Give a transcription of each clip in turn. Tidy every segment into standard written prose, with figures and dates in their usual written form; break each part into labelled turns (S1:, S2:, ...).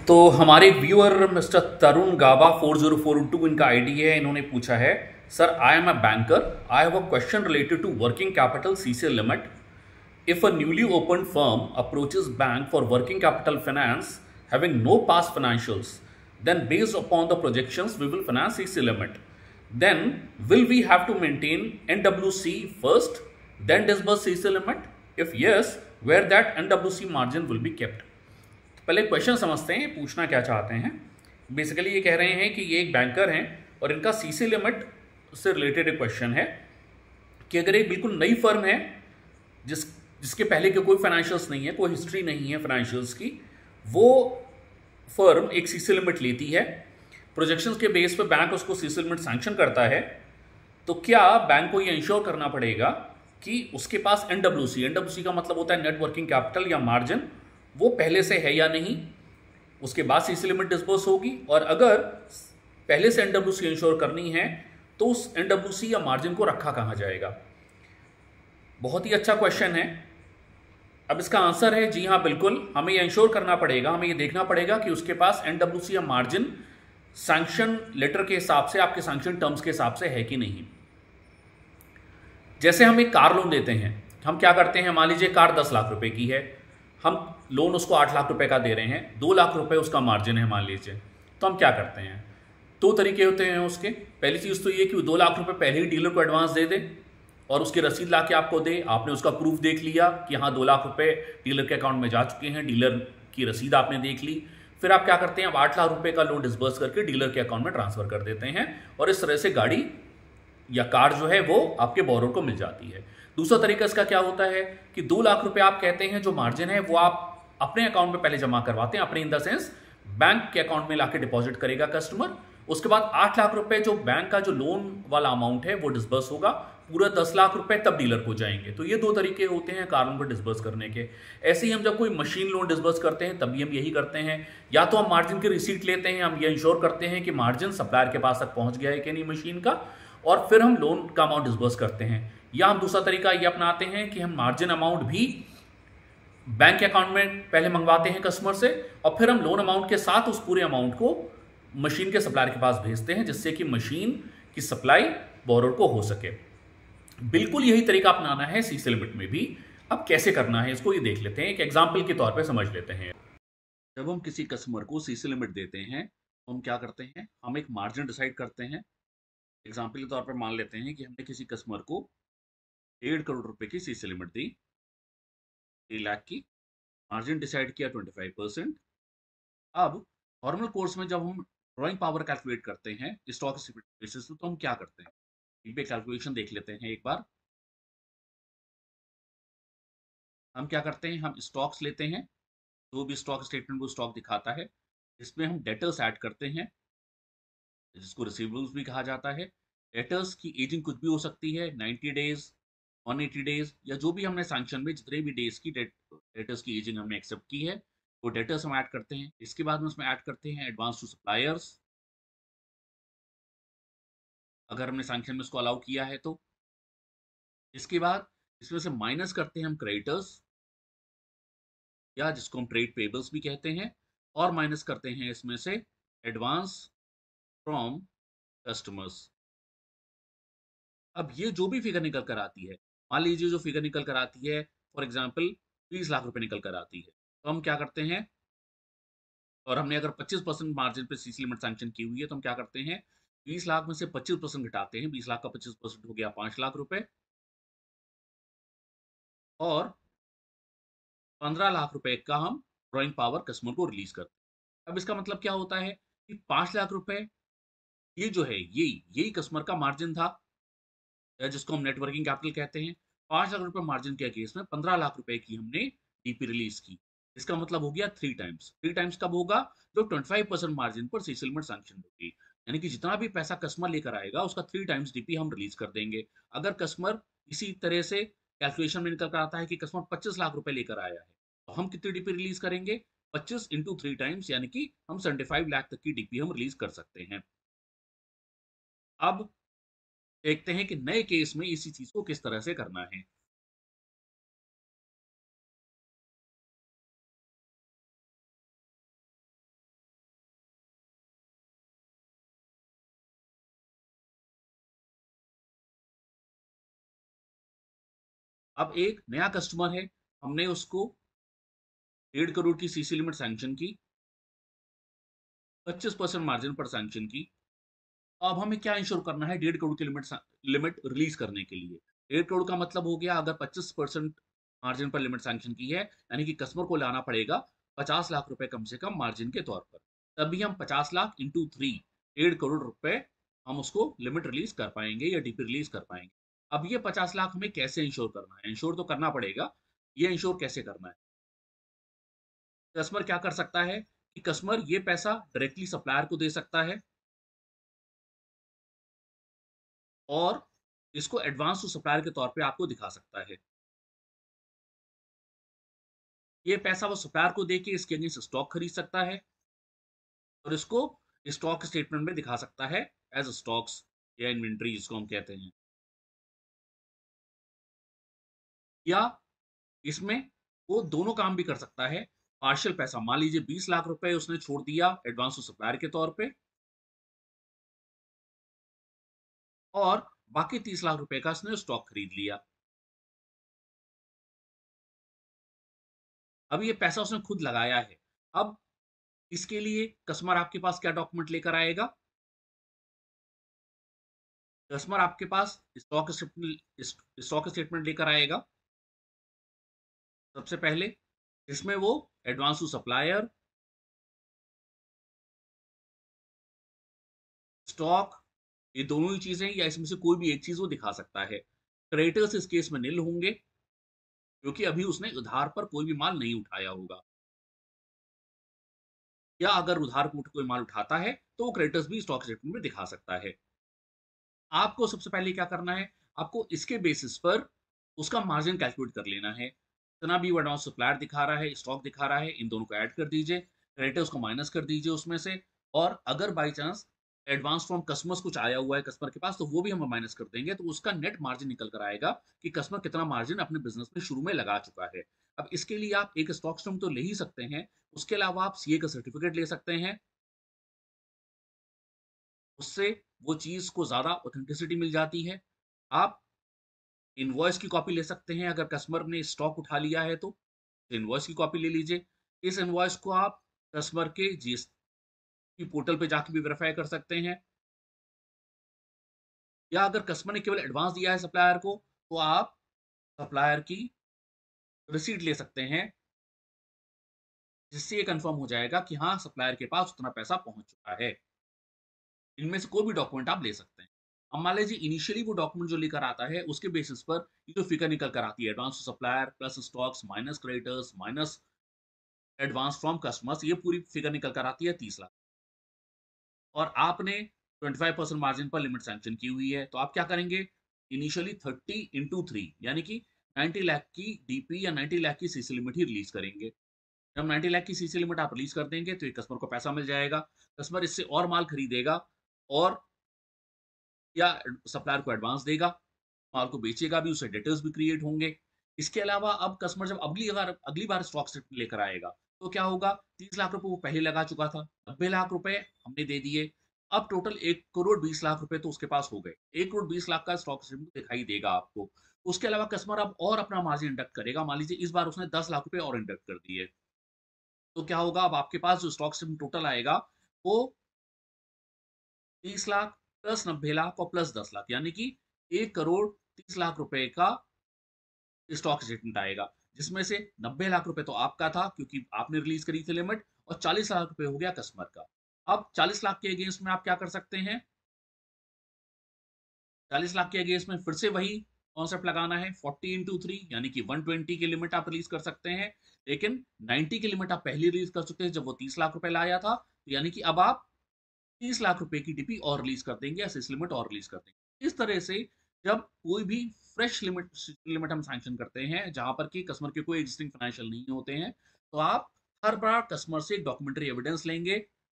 S1: तो हमारे viewer mister तरुण गाबा 40412 इनका आईडी है। इन्होंने पूछा है, sir I am a banker, I have a question related to working capital CC limit. If a newly open firm approaches bank for working capital finance having no past financials, then based upon the projections we will finance CC limit. Then will we have to maintain NWC first, then disburse CC limit? If yes, where that NWC margin will be kept? पहले question समझते हैं, पूछना क्या चाहते हैं। Basically ये कह रहे हैं कि ये एक बैंकर हैं और इनका सीसी लिमिट से रिलेटेड एक क्वेश्चन है कि अगर एक बिल्कुल नई फर्म है जिसके पहले के कोई फाइनेंशियल्स नहीं है, कोई हिस्ट्री नहीं है फाइनेंशियल्स की, वो फर्म एक सीसी लिमिट लेती है, प्रोजेक्शंस के बेस पे बैंक उसको सीसी लिमिट सैंक्शन करता है, तो क्या बैंक को ये इंश्योर करना पड़ेगा कि उसके पास एनडब्ल्यूसी का मतलब होता है नेट वर्किंग कैपिटल या मार्जिन, वो पहले से है या नहीं, उसके बाद सीसी लिमिट डिस्बर्स होगी। और अगर पहले से एनडब्ल्यूसी इंश्योर करनी है तो उस एनडब्ल्यूसी या मार्जिन को रखा कहाँ जाएगा। बहुत ही अच्छा क्वेश्चन है। अब इसका आंसर है जी हाँ, बिल्कुल हमें ये इंश्योर करना पड़ेगा, हमें ये देखना पड़ेगा कि उसके पास एनडब्ल्यूसी या मार्जिन सैंक्शन लेटर के हिसाब से, आपके सैंक्शन टर्म्स के हिसाब से है कि नहीं। जैसे हम एक कार लोन देते हैं, हम क्या करते हैं, मान लीजिए कार 10 लाख रुपए की है, हम लोन उसको 8 लाख रुपए का दे रहे हैं, 2 लाख रुपए उसका मार्जिन है मान लीजिए, तो हम क्या करते हैं, 2 तरीके होते हैं उसके। पहली चीज़ तो ये कि 2 लाख रुपए पहले ही डीलर को एडवांस दे दे और उसकी रसीद ला के आपको दे, आपने उसका प्रूफ देख लिया कि हाँ 2 लाख रुपए डीलर के अकाउंट में जा चुके हैं, डीलर की रसीद आपने देख ली। फिर आप क्या करते हैं, आप 8 लाख रुपए का लोन डिस्बर्स करके डीलर के अकाउंट में ट्रांसफर कर देते हैं और इस तरह से गाड़ी या कार जो है वो आपके बोरोर को मिल जाती है। दूसरा तरीका इसका क्या होता है कि 2 लाख रुपए आप कहते हैं जो मार्जिन है वो आप अपने अकाउंट में पहले जमा करवाते हैं, अपने इन द सेंस बैंक के अकाउंट में लाके डिपॉजिट करेगा कस्टमर। उसके बाद 8 लाख रुपए जो बैंक का जो लोन वाला अमाउंट है वो डिस्बर्स होगा, पूरा 10 लाख रुपए तब डीलर को जाएंगे। तो ये 2 तरीके होते हैं कार लोन को डिस्बर्स करने के। ऐसे ही हम जब कोई मशीन लोन डिस्बर्स करते हैं तभी हम यही करते हैं, या तो हम मार्जिन की रिसीट लेते हैं, हम ये इंश्योर करते हैं कि मार्जिन सप्लायर के पास तक पहुंच गया है कि नहीं मशीन का, और फिर हम लोन का अमाउंट डिस्बर्स करते हैं। या हम दूसरा तरीका ये अपनाते हैं कि हम मार्जिन अमाउंट भी बैंक के अकाउंट में पहले मंगवाते हैं कस्टमर से और फिर हम लोन अमाउंट के साथ उस पूरे अमाउंट को मशीन के सप्लायर के पास भेजते हैं, जिससे कि मशीन की सप्लाई बोरोर को हो सके। बिल्कुल यही तरीका अपनाना है सीसी लिमिट में भी। अब कैसे करना है इसको ये देख लेते हैं, एक एग्जांपल के तौर पे समझ लेते हैं। जब हम किसी कस्टमर को सीसी लिमिट देते हैं तो हम क्या करते हैं, हम एक मार्जिन डिसाइड करते हैं। एग्जांपल के तौर पर मान लेते हैं कि हमने किसी कस्टमर को 1.5 करोड़ रुपए की सीसी लिमिट दी, 3 लाख की, मार्जिन डिसाइड किया 25%। अब नॉर्मल कोर्स में जब हम ड्रॉइंग पावर कैलकुलेट करते हैं स्टॉक बेसिस पे, तो हम क्या करते हैं, इन पे कैलकुलेशन देख लेते हैं एक बार। हम क्या करते हैं, हम स्टॉक्स लेते हैं, जो भी स्टॉक स्टेटमेंट वो स्टॉक दिखाता है, इसमें हम डेटर्स ऐड करते हैं, जिसको रिसीवेबल्स भी कहा जाता है। डेटर्स की एजिंग कुछ भी हो सकती है, 90 डेज, 180 डेज, या जो भी हमने सैंक्शन में जितने भी डेज की डेटर्स की एजिंग हमने एक्सेप्ट की है वो डेटर्स हम ऐड करते हैं। इसके बाद में उसमें ऐड करते हैं एडवांस टू सप्लायर्स, अगर हमने सैंक्शन में उसको अलाउ किया है तो। इसके बाद इसमें से माइनस करते हैं हम क्रेडिटर्स, या जिसको हम ट्रेड पेबल्स भी कहते हैं, और माइनस करते हैं इसमें से एडवांस फ्रॉम कस्टमर्स। अब ये जो भी फिगर निकल कर आती है, मान लीजिए जो फिगर निकल कर आती है फॉर एग्जांपल 20 लाख रुपए निकल कर आती है, तो हम क्या करते हैं, और हमने अगर 25% मार्जिन पे सीसी लिमिट सैंक्शन की हुई है तो हम क्या करते हैं, 20 लाख में से 25% घटाते हैं, 20 लाख का 25% हो गया 5 लाख रुपए, और 15 लाख रुपए का हम ड्रॉइंग पावर कस्टमर को रिलीज करते हैं। अब इसका मतलब क्या होता है कि 5 लाख रुपए ये जो है यही यही कस्टमर का मार्जिन था, या जिसको हम नेटवर्किंग कैपिटल कहते हैं। 5 लाख रुपए मार्जिन के केस में 15 लाख रुपए की हमने डीपी रिलीज की। इसका मतलब हो गया 3 टाइम्स। 3 टाइम्स कब होगा, जब 25% मार्जिन पर सीसी लिमिट सैंक्शन होगी, यानी कि जितना भी पैसा कस्टमर लेकर आएगा उसका 3 टाइम्स डीपी हम रिलीज कर देंगे। अगर कस्टमर इसी तरह से कैलकुलेशन में निकल कर आता है कि कस्टमर 25 लाख रुपए लेकर आया है, तो हम कितनी डीपी रिलीज करेंगे, 25 इंटू 3 टाइम्स, यानी कि हम 75 लाख तक की डीपी हम रिलीज कर सकते हैं। अब देखते हैं कि नए केस में इसी चीज को किस तरह से करना है। अब एक नया कस्टमर है, हमने उसको 1.5 करोड़ की सीसी लिमिट सैंक्शन की, 25% मार्जिन पर सैंक्शन की। अब हमें क्या इंश्योर करना है 1.5 करोड़ की लिमिट रिलीज करने के लिए? 1.5 करोड़ का मतलब हो गया, अगर 25% मार्जिन पर लिमिट सैंक्शन की है, यानी कि कस्टमर को लाना पड़ेगा 50 लाख रुपए कम से कम मार्जिन के तौर पर। तभी हम 50 लाख इंटू 3, 1.5 करोड़ रुपए हम उसको लिमिट रिलीज कर पाएंगे या डीपी रिलीज कर पाएंगे। अब ये 50 लाख हमें कैसे इंश्योर करना है? इंश्योर तो करना पड़ेगा। ये इंश्योर कैसे करना है? कस्टमर क्या कर सकता है कि कस्टमर ये पैसा डायरेक्टली सप्लायर को दे सकता है, और इसको एडवांस टू सप्लायर के तौर पे आपको दिखा सकता है। ये पैसा वो सप्लायर को देके इसके अगेंस्ट स्टॉक खरीद सकता है, और इसको स्टॉक स्टेटमेंट में दिखा सकता है एज स्टॉक्स या इन्वेंट्री जिसको हम कहते हैं। या इसमें वो दोनों काम भी कर सकता है। पार्शियल पैसा, मान लीजिए 20 लाख रुपए उसने छोड़ दिया एडवांस टू सप्लायर के तौर पे, और बाकी 30 लाख रुपए का उसने स्टॉक खरीद लिया। अब ये पैसा उसने खुद लगाया है। अब इसके लिए कस्टमर आपके पास क्या डॉक्यूमेंट लेकर आएगा? कस्टमर आपके पास स्टॉक स्टेटमेंट लेकर आएगा सबसे पहले। इसमें वो एडवांस टू सप्लायर, स्टॉक, ये दोनों ही चीजें या इसमें से कोई भी एक चीज वो दिखा सकता है। क्रेडिटर्स इस केस में नील होंगे, क्योंकि अभी उसने उधार पर कोई भी माल नहीं उठाया होगा। या अगर उधार पर कोई माल उठाता है तो वो क्रेडिटर्स भी स्टॉक स्टेटमेंट में दिखा सकता है। आपको सबसे पहले क्या करना है, आपको इसके बेसिस पर उसका मार्जिन कैलकुलेट कर लेना है। जितना भी वो एडवांस सप्लायर दिखा रहा है, स्टॉक दिखा रहा है, इन दोनों को ऐड कर दीजिए, क्रेडिटर्स को माइनस कर दीजिए उसमें से। और अगर by chance advance from customers कुछ आया हुआ है कस्टमर के पास, तो वो भी हम माइनस कर देंगे, तो उसका नेट मार्जिन निकल कर आएगा कि कस्टमर कितना मार्जिन अपने बिजनेस में शुरू में लगा चुका है। अब इसके लिए आप एक स्टॉक स्टॉक तो ले ही सकते हैं, उसके अलावा आप सीए का सर्टिफिकेट ले सकते हैं। उससे वो चीज को ज्यादा ऑथेंटिसिटी मिल जाती है। आप इनवॉइस की कॉपी ले सकते हैं, अगर कस्टमर ने स्टॉक उठा लिया है तो इनवॉइस की कॉपी ले लीजिए। इस इनवॉइस को आप कस्टमर के जीएसटी पोर्टल पे जाके भी वेरीफाई कर सकते हैं। या अगर कस्टमर ने केवल एडवांस दिया है सप्लायर को, तो आप सप्लायर की रिसीट ले सकते हैं, जिससे ये कंफर्म हो जाएगा कि हाँ सप्लायर के पास उतना पैसा पहुंच चुका है। इनमें से कोई भी डॉक्यूमेंट आप ले सकते हैं। अब मान लीजिए इनिशियली वो डॉक्यूमेंट जो लेकर आता है उसके बेसिस पर ये जो फिगर निकल कर आती है, advance supplier plus stocks minus creditors minus advance from customers, ये पूरी फिगर निकल कर आती है 30 लाख। और आपने 25% मार्जिन पर लिमिट सैंक्शन की हुई है, तो आप क्या करेंगे? इनिशियली 30 इंटू 3, यानी कि 90 लाख की डीपी या 90 लाख की सीसी लिमिट ही रिलीज करेंगे। जब 90 लाख की सीसी लिमिट आप रिलीज कर देंगे तो ये कस्टमर को पैसा मिल जाएगा। कस्टमर इससे और माल खरीदेगा, और या सप्लायर को एडवांस देगा, माल को बेचेगा भी, उससे डेटर्स भी क्रिएट होंगे। इसके अलावा अब कस्टमर जब अगली बार स्टॉक लेकर आएगा, तो क्या होगा? 30 लाख रुपए वो पहले लगा चुका था, 90 लाख रुपए हमने दे दिए। अब टोटल 1 करोड़ 20 लाख रुपए तो उसके पास हो गए। 1 करोड़ 20 लाख का स्टॉक दिखाई देगा आपको। उसके अलावा कस्टमर अब और अपना मार्जिन इंडक्ट करेगा, मान लीजिए इस बार उसने 10 लाख रुपए और इंडक्ट कर दिए। तो क्या होगा? अब आपके पास जो स्टॉक टोटल आएगा वो 30 लाख प्लस 90 लाख और प्लस 10 लाख, यानी कि 1 करोड़ 30 लाख रुपए का स्टॉक स्टेटमेंट आएगा, जिसमें से 90 लाख रुपए तो आपका था क्योंकि आपने रिलीज करी थी लिमिट, और 40 लाख रुपए हो गया कस्टमर का। अब 40 लाख के अगेंस्ट में आप क्या कर सकते हैं? 40 लाख के अगेंस्ट में फिर से वही कॉन्सेप्ट लगाना है, 40 इंटू 3, यानी कि 120 की लिमिट आप रिलीज कर सकते हैं। लेकिन 90 की लिमिट आप पहले रिलीज कर चुके हैं जब वो 30 लाख रुपए लाया था, तो यानी कि अब आप 30 लाख रुपए की डीपी और रिलीज कर देंगे या सिस लिमिट और रिलीज कर देंगे। इस तरह से जब कोई भी फ्रेश लिमिट हम सैंक्शन करते हैं जहां पर कि कस्टमर के कोई एग्जिस्टिंग फाइनेंशियल नहीं होते हैं, तो आप हर बार कस्टमर से डॉक्यूमेंट्री एविडेंस लेंगे,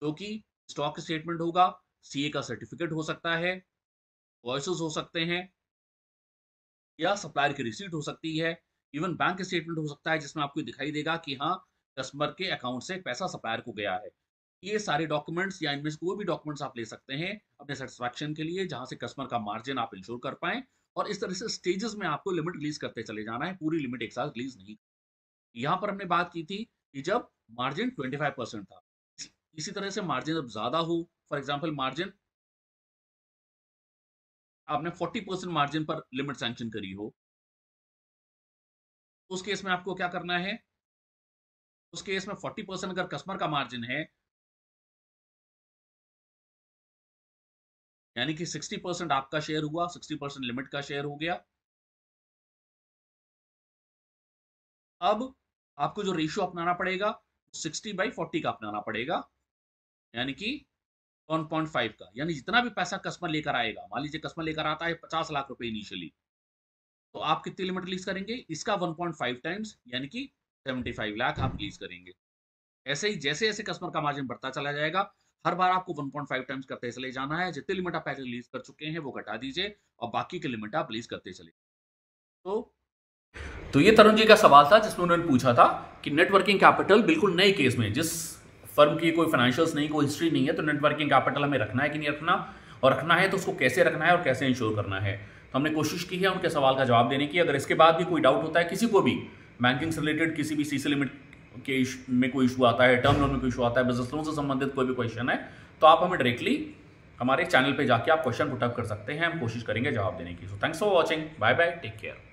S1: जो कि स्टॉक स्टेटमेंट होगा, सीए का सर्टिफिकेट हो सकता है, वॉइसेस हो सकते हैं, या सप्लायर की रिसीट हो सकती है, इवन बैंक स्टेटमेंट हो सकता है जिसमें आपको दिखाई देगा कि हाँ कस्टमर के अकाउंट से पैसा सप्लायर को गया है। ये सारे डॉक्यूमेंट्स या इनमें से कोई भी डॉक्यूमेंट्स आप ले सकते हैं अपने सेटिस्फैक्शन के लिए, जहां से कस्टमर का मार्जिन आप इंश्योर कर पाए, और इस तरह से स्टेजेस में आपको लिमिट रिलीज करते चले जाना है, पूरी लिमिट एक साथ रिलीज नहीं। यहां पर हमने बात की थी कि जब मार्जिन 25% था, इसी तरह से मार्जिन जब ज्यादा हो, फॉर एग्जाम्पल मार्जिन आपने 40% मार्जिन पर लिमिट सैंक्शन करी हो, उस केस में आपको क्या करना है, उस केस में 40% अगर कस्टमर का मार्जिन है, यानी कि 60% आपका शेयर हुआ, 60% लिमिट का शेयर हो गया। अब आपको जो रेशियो अपनाना पड़ेगा 60/40 का अपनाना पड़ेगा, यानी कि 1.5 का, यानी जितना भी पैसा कस्टमर लेकर आएगा, मान लीजिए कस्टमर लेकर आता है 50 लाख रुपए इनिशियली, तो आप कितनी लिमिट रिलीज करेंगे, इसका 1.5 टाइम्स, यानी कि 75 लाख आप रिलीज करेंगे। ऐसे ही जैसे जैसे कस्टमर का मार्जिन बढ़ता चला जाएगा, हर बार आपको 1.5 टाइम्स करते चले जाना है। जितनी लिमिट आप पहले रिलीज कर चुके हैं वो घटा दीजिए और बाकी की लिमिट आप रिलीज करते चले। तो ये तरुण जी का सवाल था जिसमें उन्होंने पूछा था कि नेटवर्किंग कैपिटल बिल्कुल नए केस में, जिस फर्म की कोई फाइनेंशियल्स नहीं, कोई हिस्ट्री नहीं है, तो नेटवर्किंग कैपिटल हमें रखना है कि नहीं रखना, और रखना है तो उसको कैसे रखना है और कैसे इंश्योर करना है। तो हमने कोशिश की है उनके सवाल का जवाब देने की। अगर इसके बाद भी कोई डाउट होता है किसी को भी, बैंकिंग से रिलेटेड किसी भी सीसी लिमिट के में कोई इशू आता है, टर्म लोन में कोई इशू आता है, बिजनेस लोन से संबंधित कोई भी क्वेश्चन है, तो आप हमें डायरेक्टली हमारे चैनल पे जाके आप क्वेश्चन पुटअप कर सकते हैं, हम कोशिश करेंगे जवाब देने की। So thanks for watching, bye bye, take care.